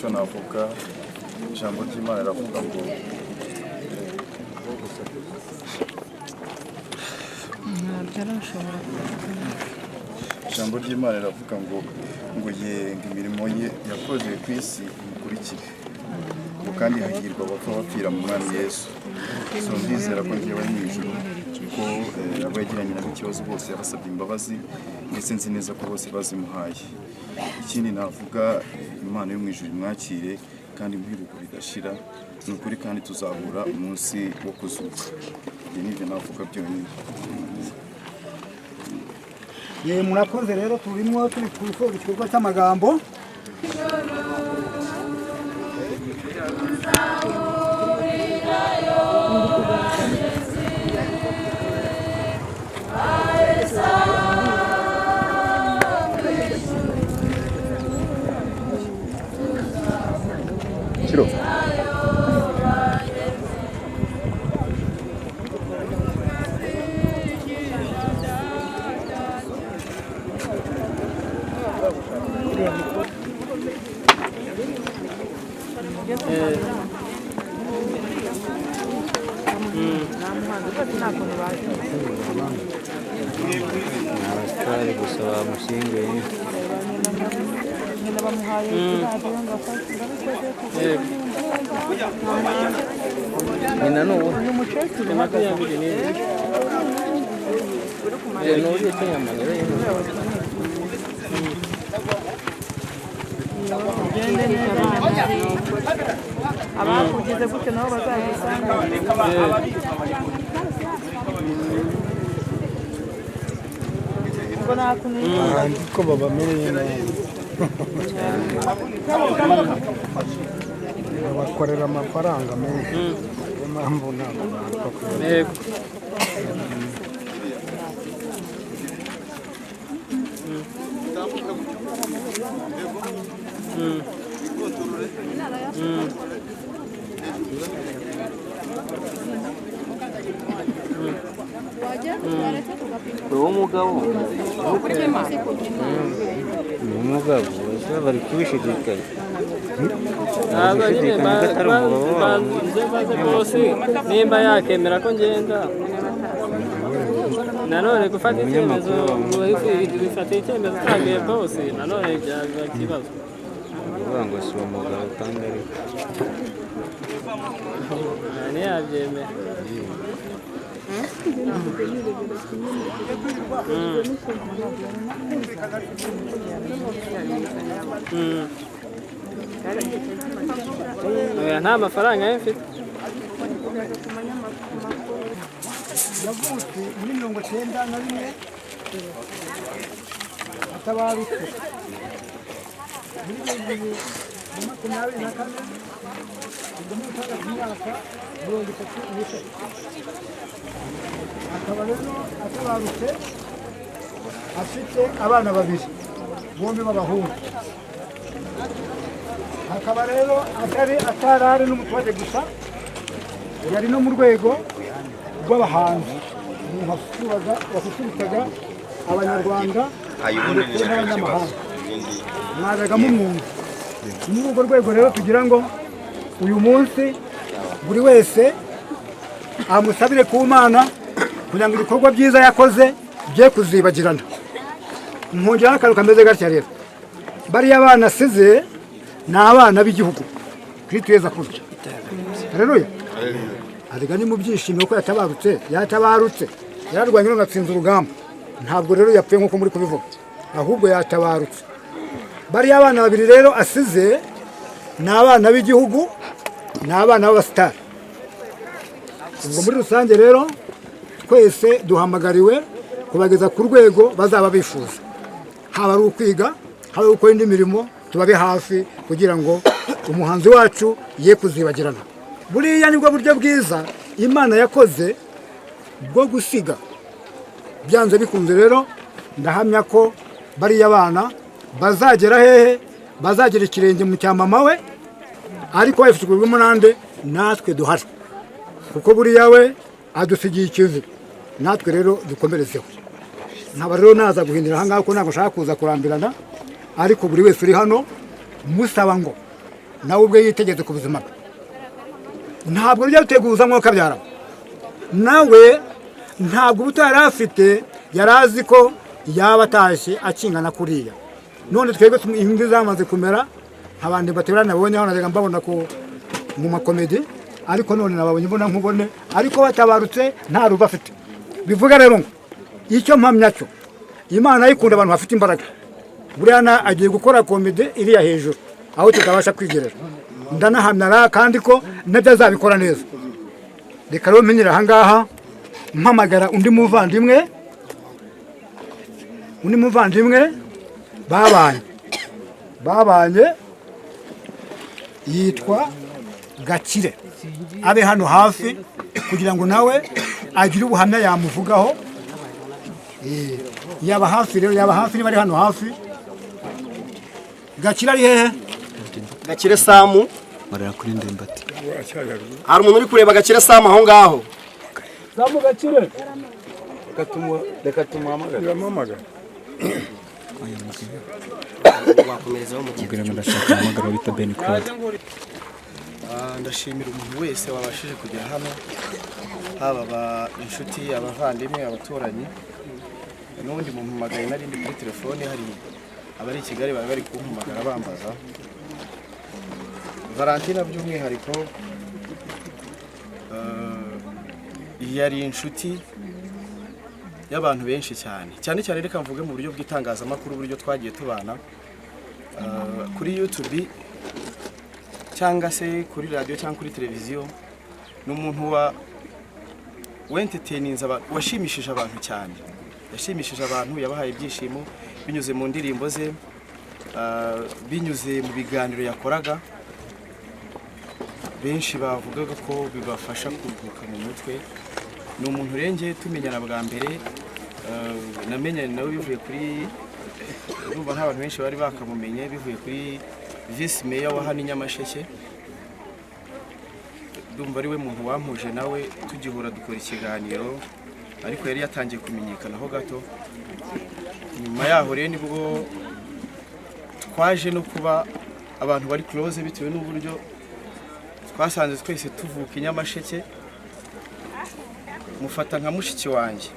icyo navuga ijambo ry'Imana riravuga ngo ijambo ry'Imana riravuga ngo yenga imirimo ye yakoze ku isi imukurikire ngo kandi hahirwa abapfa bapfira mu mwami Yesu. So ndizera ko ngiye bari mu ijuru ko abo yagiranye nabo ikibazo bose yabasabye imbabazi ndetse nzi neza ko bose bazimuhaye. Ikindi navuga Imana yo mu ijuru imwakire kandi muhiruko bidashira, ni ukuri kandi tuzahura umunsi wo kuzuka. Ibyo nibyo navuga byonyine. Murakoze rero turimo turi ku gikorwa cy'amagambo. Shiro. Abasitari gusaba umushinga nyina n'ubu makumyabiri n'ibiri n'uriye cy'inyamanira abakugize gutyo nabo bazabisanga ko babamereye neza bakorera amafaranga menshi niyo mpamvu ntabwo umugabo bari kubishidikanya bose nimba yakemera ko ngenda nanone gufata icyemezo bifata icyemezo cyagiye bose nanone byaba ikibazo kuvuga ngo si umugabo kandi ariko ntiyabyemera nta mafaranga ye mfite yavutse muri 91 atabarutse muri 2024 ubwo mutaga imyaka 33 akaba rero atabarutse afite abana babiri bombi b'abahungu. Akaba rero atarari n'umuturage gusa, yari no mu rwego rw'abahanzi wasusurutsaga abanyarwanda ndetse n'abanyamahanga. Mwazaga mumwumva. Ni muri urwo rwego rero tugira ngo uyu munsi buri wese amusabire ku Mana kugira ngo ibikorwa byiza yakoze bye kuzibagirana. Nkongeraho akantu kameze gatya rero, bariya abana asize ni abana b'igihugu twiteza kurya. Haleluya. Arega ni mu byishimo ko yatabarutse yararwanye n'atsinze urugamba. Ntabwo rero yapfuye nkuko muri kubivuga, ahubwo yatabarutse. Bariya abana babiri rero asize ni abana b'igihugu, ni abana b'abasitari. Ubwo muri rusange rero twese duhamagariwe kubageza ku rwego bazaba bifuza, haba ari ukwiga, haba gukora indi mirimo, tubabe hafi kugira ngo umuhanzi wacu ye kuzibagirana. Buriya nibwo buryo bwiza Imana yakoze bwo gusiga. Byanze bikunze rero ndahamya ko bariya abana bazagera hehe, bazagera ikirenge mu cya mama we, ariko bafite nande natwe duhari, kuko buriya we adusigiye ikivi, natwe rero dukomerezeho. Nkaba rero naza guhindira aha ngaha ko ntabwo nshaka kuza kurambirana, ariko buri wese uri hano musaba ngo nawe ubwe yitegetse ku buzima bwe ntabwo bijya biteguza nk'uko abyara nawe ntabwo ubutari afite yari azi ko yaba atashye akingana kuriya none twebwe imvi zamaze kumera abandi baterana nabonye hano ndaga mbabona ko mu makomedi ariko none nababonye mbona nkubone ariko batabarutse nta ruva afite bivuga rero ngo icyo mpamya cyo Imana yikunda abantu bafite imbaraga buriya agiye gukora komedi iriya hejuru aho tutabasha kwigerera ndanahamya kandi ko nabyo azabikora neza reka rero menyera aha ngaha mpamagara undi muvandimwe babanye yitwa Gakire abe hano hafi kugira ngo nawe agire ubuhamya yamuvugaho yaba hafi rero niba ari hano hafi Gakire ari hehe Gakire Samu barara kuri Ndimbati hari umuntu uri kureba Gakire Samu aho ngaho Samu Gakire reka tumuhamagara wakomerezaho mu gihe kugira ngo ndashaka amagara bita Ben Claude ndashimira umuntu wese wabashije kugera hano haba inshuti abavandimwe abaturanyi n'ubundi mu mpamagaye nari ndi kuri telefone hari abari i Kigali bari kumpamagara bambaza Valentina by'umwihariko yari inshuti y'abantu benshi cyane reka mvuge mu buryo bw'itangazamakuru uburyo twagiye tubana kuri YouTube cyangwa se kuri radio cyangwa kuri televiziyo n'umuntu entertaininze washimishije abantu cyane yashimishije abantu yabahaye ibyishimo binyuze mu ndirimbo ze binyuze mu biganiro yakoraga benshi bavugaga ko bibafasha kuruhuka mu mutwe ni umuntu renge tumenyana bwa mbere namenyanye nawe bivuye kuri urumva nk'abantu benshi bari bakamumenye bivuye kuri Vice Mayor wa hano Nyamasheke ndumva ari we muntu wampuje nawe tugihura dukora ikiganiro ariko yari yatangiye kumenyekana ho gato nyuma yaho rero nibwo twaje no kuba abantu bari close bitewe n'uburyo twasanze twese tuvuka Nyamasheke mufata nka mushiki wanjye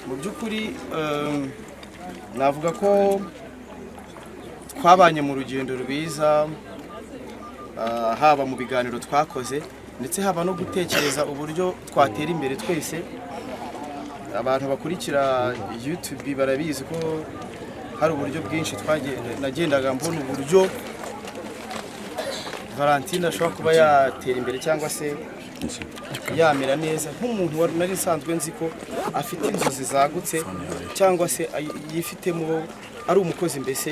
mu byukuri navuga ko twabanye mu rugendo rwiza haba mu biganiro twakoze ndetse haba no gutekereza uburyo twatera imbere twese abantu bakurikira YouTube barabizi ko hari uburyo bwinshi nagendaga mbona uburyo Valentina ashobora kuba yatera imbere cyangwa se yamera neza nk'umuntu nari nsanzwe nzi ko afite inzozi zagutse cyangwa se yifitemo ari umukozi mbese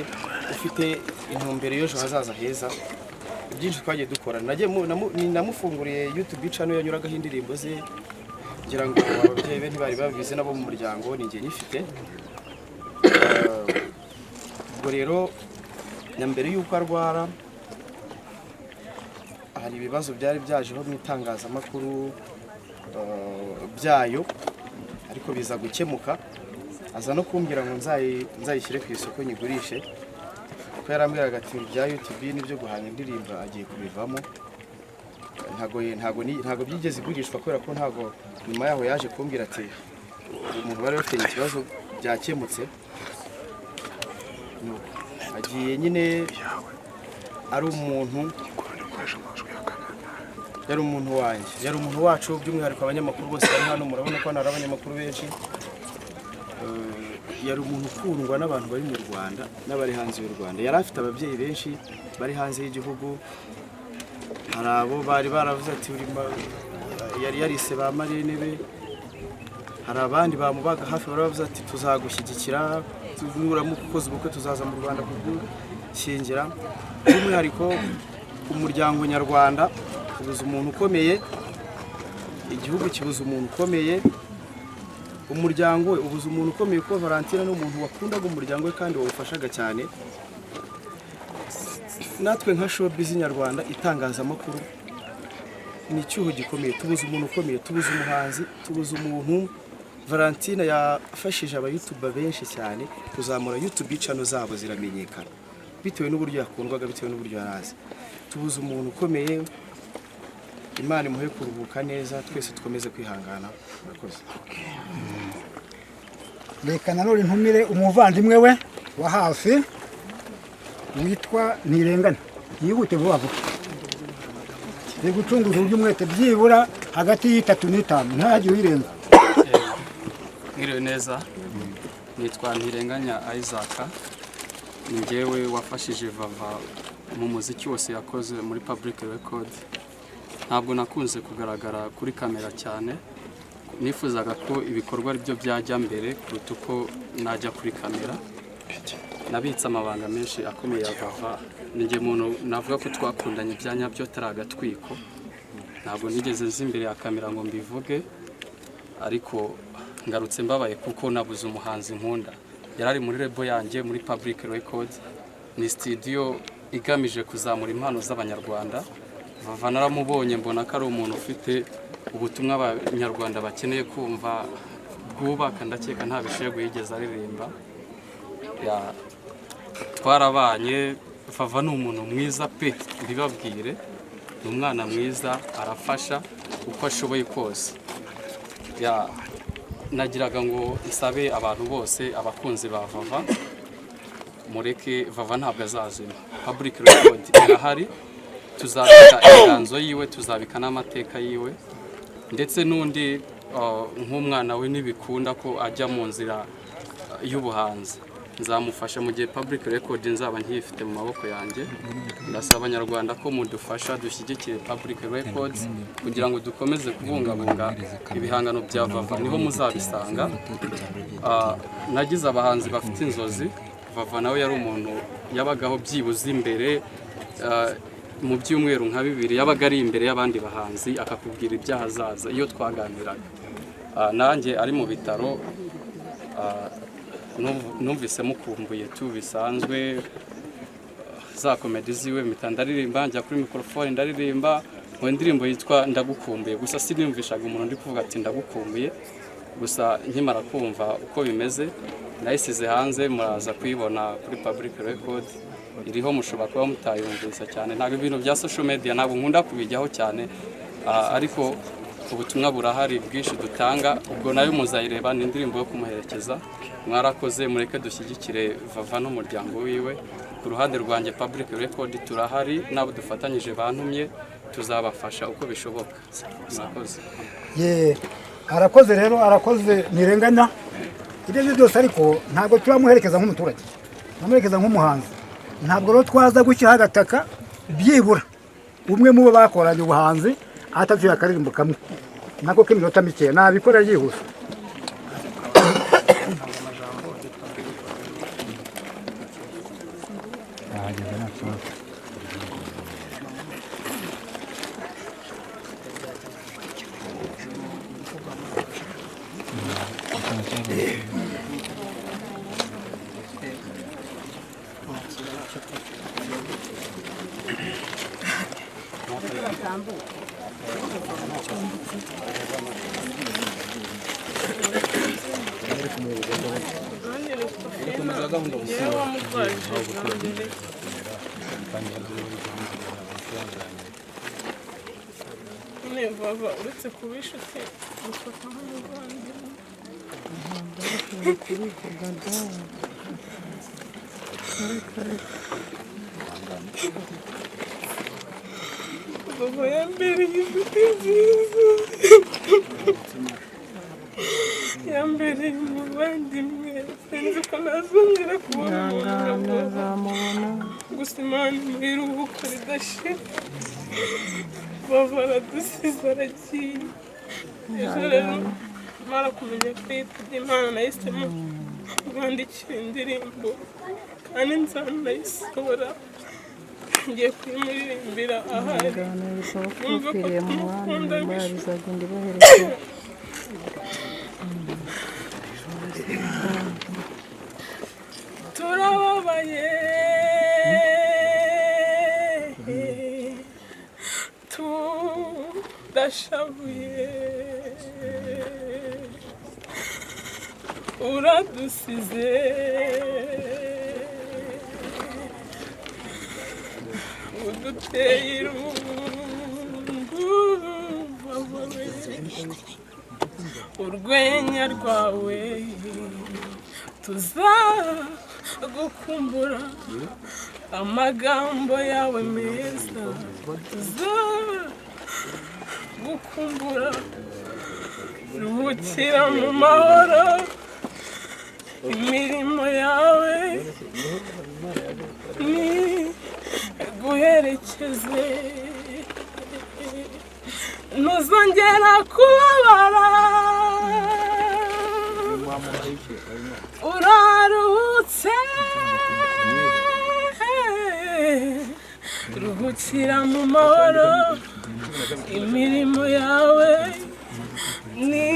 ufite intumbero y'ejo hazaza heza byinshi twagiye dukora namufunguriye YouTube channel yanyuragaho indirimbo ze ngira ngo ababyeyi be ntibari babizi nabo mu muryango ninjye nyifite ubwo rero nyambere y'uko arwara hari ibibazo byari byajeho mu itangazamakuru byayo ariko biza gukemuka aza no kumbwira ngo nzayishyire ku isoko nyigurishe ko yarambwiraga ati bya YouTube n'ibyo guhanga indirimbo agiye kubivamo ntago byigeze igurishwa kubera ko ntago nyuma yaho yaje kumbwira ati umuntu bari bafite ikibazo byakemutse agiye nyine ari umuntu yari umuntu wanjye yari umuntu wacu by'umwihariko abanyamakuru bose bari hano murabona ko hari abanyamakuru benshi yari umuntu ukundwa n'abantu bari mu Rwanda n'abari hanze y'u Rwanda yari afite ababyeyi benshi bari hanze y'igihugu hari abo bari baravuze ati yari yarise ba Marene be hari abandi bamubaga hafi baravuze ati tuzagushyigikira tuzuramuka ukoze ubukwe tuzaza mu Rwanda kugushyingira by'umwihariko umuryango nyarwanda ubuze umuntu ukomeye igihugu kibuze umuntu ukomeye umuryango we ubuze umuntu ukomeye ko Valentina n'umuntu wakundaga umuryango we kandi wawufashaga cyane natwe nka showbiz nyarwanda itangazamakuru ni icyuho gikomeye tubuze umuntu ukomeye tubuze umuhanzi tubuze umuntu Valentina yafashije aba YouTuber benshi cyane kuzamura YouTube channel zabo ziramenyekana bitewe n'uburyo yakundwaga bitewe n'uburyo yarazi tubuze umuntu ukomeye Imana imuhe kuruhuka neza twese dukomeze kwihangana murakoze reka nanone ntumire umuvandimwe we wa hafi witwa Ntirengana yihute vuba vuba ni gucunguza uburyo umwete byibura hagati y'itatu n'itanu ntihagire uyirenza Mwiriwe neza nitwa Ntirenganya Isaac ni njyewe wafashije Vava mu muziki wose yakoze muri Public Record ntabwo nakunze kugaragara kuri kamera cyane nifuzaga ko ibikorwa ari byo byajya mbere kuruta uko najya kuri kamera nabitse amabanga menshi akomeye ya Vava ninjye muntu navuga ko twakundanye byanya byo taragatwiko ntabwo nigeze nzi imbere ya kamera ngo mbivuge ariko ngarutse mbabaye kuko nabuze umuhanzi nkunda yarari muri rebo yanjye muri Public Record ni studio igamije kuzamura impano z'abanyarwanda Vava naramubonye mbona ko ari umuntu ufite ubutumwa abanyarwanda bakeneye kumva bwubaka ndakeka nta bishego yigeze aririmba twarabanye Vava ni umuntu mwiza pe mbibabwire ni umwana mwiza arafasha uko ashoboye kose nagiraga ngo isabe abantu bose abakunzi ba Vava mureke Vava ntabwo azazima Public Record irahari tuzabika inganzo yiwe tuzabika n'amateka yiwe ndetse n'undi nk'umwana we nibikunda ko ajya mu nzira y'ubuhanzi nzamufasha mu gihe Public Record nzaba nkifite mu maboko yanjye ndasaba abanyarwanda ko mudufasha dushyigikire Public Records kugira ngo dukomeze kubungabunga ibihangano bya Vava niho muzabisanga nagize abahanzi bafite inzozi Vava nawe yari umuntu yabagaho byibuze imbere mu byumweru nka bibiri yabaga ari imbere y'abandi bahanzi akakubwira ibyahazaza iyo twaganiraga nanjye ari mu bitaro numvise mukumbuye tu bisanzwe za komedi ziwe mpita ndaririmba njya kuri microphone ndaririmba mu ndirimbo yitwa ndagukumbuye gusa siniyumvishaga umuntu ndi kuvuga ati ndagukumbuye gusa nkimara kumva uko bimeze nayisize hanze muraza kuyibona kuri Public Record iriho mushobora kuba mutayumvisa cyane ntabwo ibintu bya social media ntabwo nkunda kubijyaho cyane ariko ubutumwa burahari bwinshi dutanga ubwo nayo muzayireba ni indirimbo yo kumuherekeza mwarakoze mureke dushyigikire Vava n'umuryango wiwe ku ruhande rwanjye Public Record turahari nabo dufatanyije bantumye tuzabafasha uko bishoboka murakoze arakoze rero arakoze Ntirenganya ibyo byose ariko ntabwo turamuherekeza nk'umuturage turamuherekeza nk'umuhanzi ntabwo rero twaza gushyiraho agataka byibura umwe mu bo bakoranye ubuhanzi atatuye akaririmbo kamwe nako k'iminota mike nabikora yihuse Vava uretse kuba inshuti gufata nk'umuvandimwe Vava yambereye inshuti nziza yambereye umuvandimwe sinzi ko nazongera kubona umuntu gusa Imana imuhe iruhuko ridashira Vava aradusize aragiye ejo rero mara kumenya ko yitabye Imana nahisemo kumwandikira indirimbo kandi nzanayisohora ngiye kuyimuririmbira ahari numva ko tumukunda turababaye turashavuye uradusize uduteye irungu urwenya rwawe tuzagukumbura amagambo yawe meza tuzagukumbura ruhukira mu mahoro imirimo yawe ni guherekeze ntuzongera kubabara uraruhutse ruhukira mu mahoro imirimo yawe ni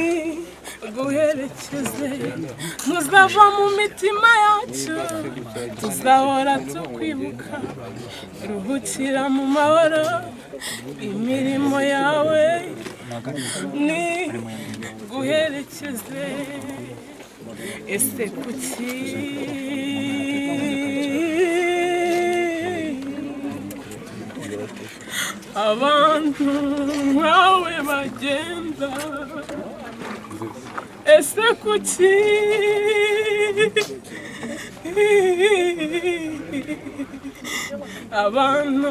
guherekeze ntuzava mu mitima yacu tuzahora tukwibuka ruhukira mu mahoro imirimo yawe ni guherekeze ese kuki abantu nkawe bagenda ese kuki abantu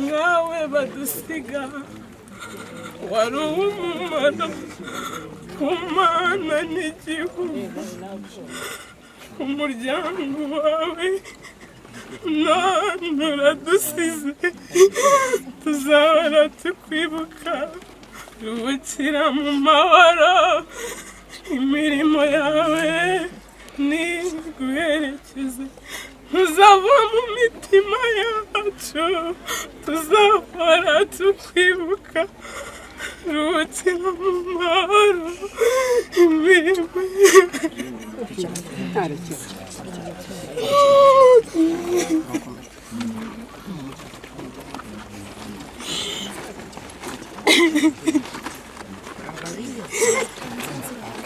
nkawe badusiga wari umumaro ku mana n'igihugu umuryango wawe none uradusize tuzahora tukwibuka ruhukira mu mahoro imirimo yawe ni guherekeze ntuzava mu mitima yacu tuzahora tukwibuka ruhukira mu mahoro imirimo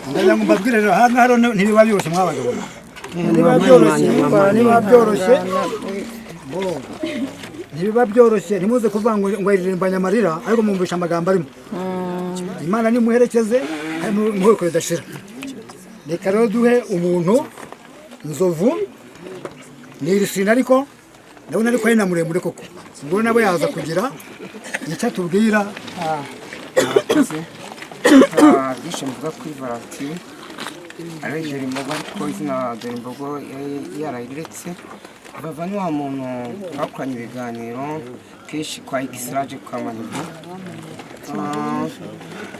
ndagira ngo mbabwire rero hano hano ntibiba byoroshye mwabagabo ntibiba byoroshye ntimuze kuvuga ngo iririmbanye amarira ariko mwumvisha amagambo arimo imana nimuherekeze muhuko ridashira reka rero duhe umuntu nzovu ni irisina ariko ndabona ariko ari na muremure koko ubwo nabo yaza kugira icyo atubwira byinshi mvuga kuri Valentine ari Dore Imbogo ariko izina Dore Imbogo yarayiretse bava ni wa muntu bakoranye ibiganiro kenshi kwa X-Rage kwa Manibu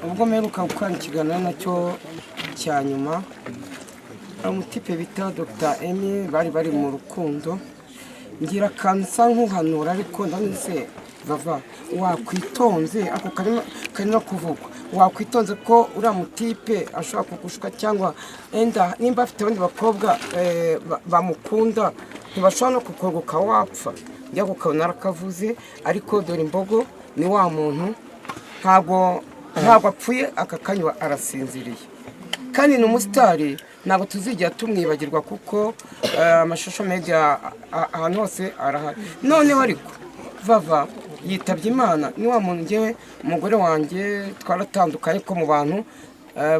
ubwo mperuka gukora ikiganiro nacyo cya nyuma umutipe bita Dr. Emi bari mu rukundo ngira kansa nk'uhanura ariko ndamuse bava wakwitonze ako karimo kuvugwa wakwitonze ko uriya mutipe ashobora kugushuka cyangwa enda nimba afite abandi bakobwa bamukunda ntibashobora no kukogoka wapfa njya kukabona arakavuze ariko Dore Imbogo ni wa muntu ntabwo apfuye aka kanya arasinziriye kandi ni umusitari ntabwo tuzigera tumwibagirwa kuko amashusho media ahantu hose arahari noneho ariko vava yitabye Imana ni wa muntu ngewe umugore wanjye twaratandukanye ko mu bantu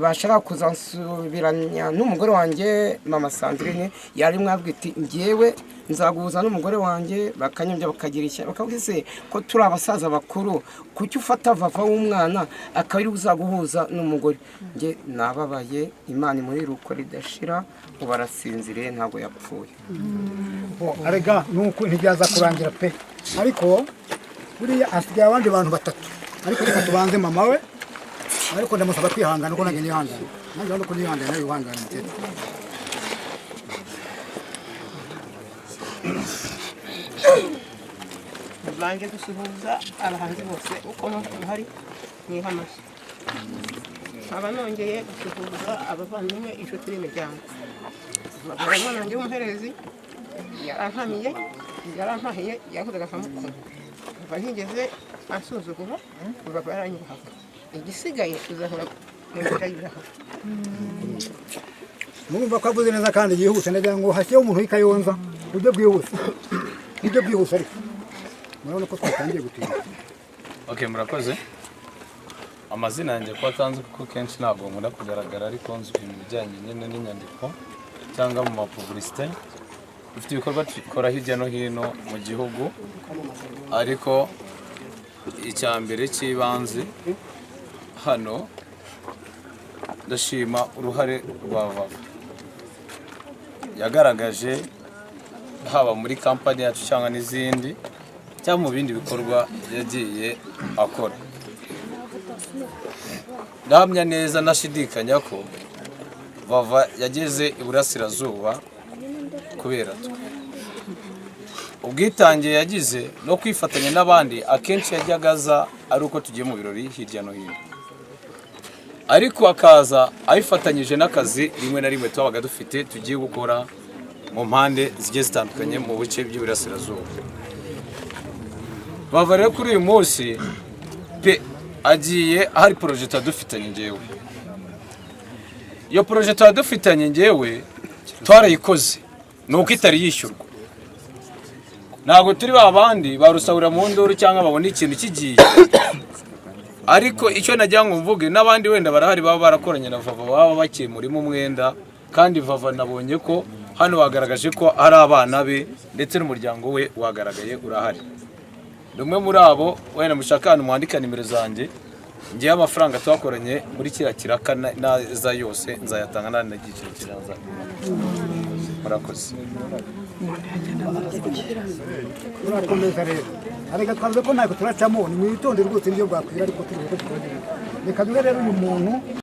bashaka kuzansubiranya n'umugore wanjye mama Sandrine yari mwabwiti ngewe nzaguhuza n'umugore wanjye bakanyobya bakagira ishya bakavuze ko turi abasaza bakuru kuki ufata vava w'umwana akaba uzaguhuza n'umugore nge nababaye Imana muri ruko ridashira ubarasinzire ntabwo yapfuye arega nuko ntibyaza kurangira pe ariko buriya asigaye abandi bantu batatu ariko reka tubanze mama we ariko ndamusaba kwihangana uko nanjye nihangana nanjye urabona ko nihangana nawe wihangana mutete banje gusuhuza abahanzi bose uko bahari niha amashyi nkaba nongeye gusuhuza abavandimwe inshuti n'imiryango abavandimwe nanjye w'umuherezi yarampahiye yavugaga nkamukunda kuva ntigeze ansuzugura baba yaranyubahaga igisigaye tuzahora mu nzira y'ibirahure murumva ko avuze neza kandi yihuse ndagira ngo hashyeho umuntu w'ikayonza ujye bwihuse ariko murabona ko twatangiye gutinda. Okay, murakoze. Amazina yanjye ko atanzwe kuko kenshi ntabwo nkunda kugaragara ariko nzi ibintu bijyanye nyine n'inyandiko cyangwa mu mapublicité. Dufite ibikorwa dukora hirya no hino mu gihugu ariko icya mbere cy'ibanze hano ndashima uruhare rwa Vava yagaragaje haba muri kampani yacu cyangwa n'izindi cyangwa mu bindi bikorwa yagiye akora. Ndahamya neza nashidikanya ko Vava yageze iburasirazuba kubera ubwitange yagize no kwifatanya n'abandi akenshi yajyagaza ari uko tugiye mu birori hirya no hino, ariko akaza abifatanyije n'akazi rimwe na rimwe twabaga dufite tugiye gukora mu mpande zigiye zitandukanye mu bice by'iburasirazuba. Vava rero kuri uyu munsi pe agiye hari project dufitanye ngewe. Iyo project dufitanye ngewe twarayikoze nuko itari yishyurwa. Ntabwo turi babandi barusahura mu nduru cyangwa babona ikintu kigiye. Ariko icyo najya ngo mvuge n'abandi wenda barahari baba barakoranye na Vava baba bakiye muri mu mwenda, kandi Vava nabonye ko hano wagaragaje ko ari abana be ndetse n'umuryango we wagaragaye urahari. Rumwe muri abo wenda mushaka hano mwandika nimero zanjye, ngiye amafaranga twakoranye muri kira kiraka naza yose nzayatanga na giciro kiraza. Murakoze. Urakomeza rero. Arega twavuze ko ntabwo turacamo ni mwitonde rwose niyo bwakwira ariko turi ko tukagira. Reka dure rero uyu muntu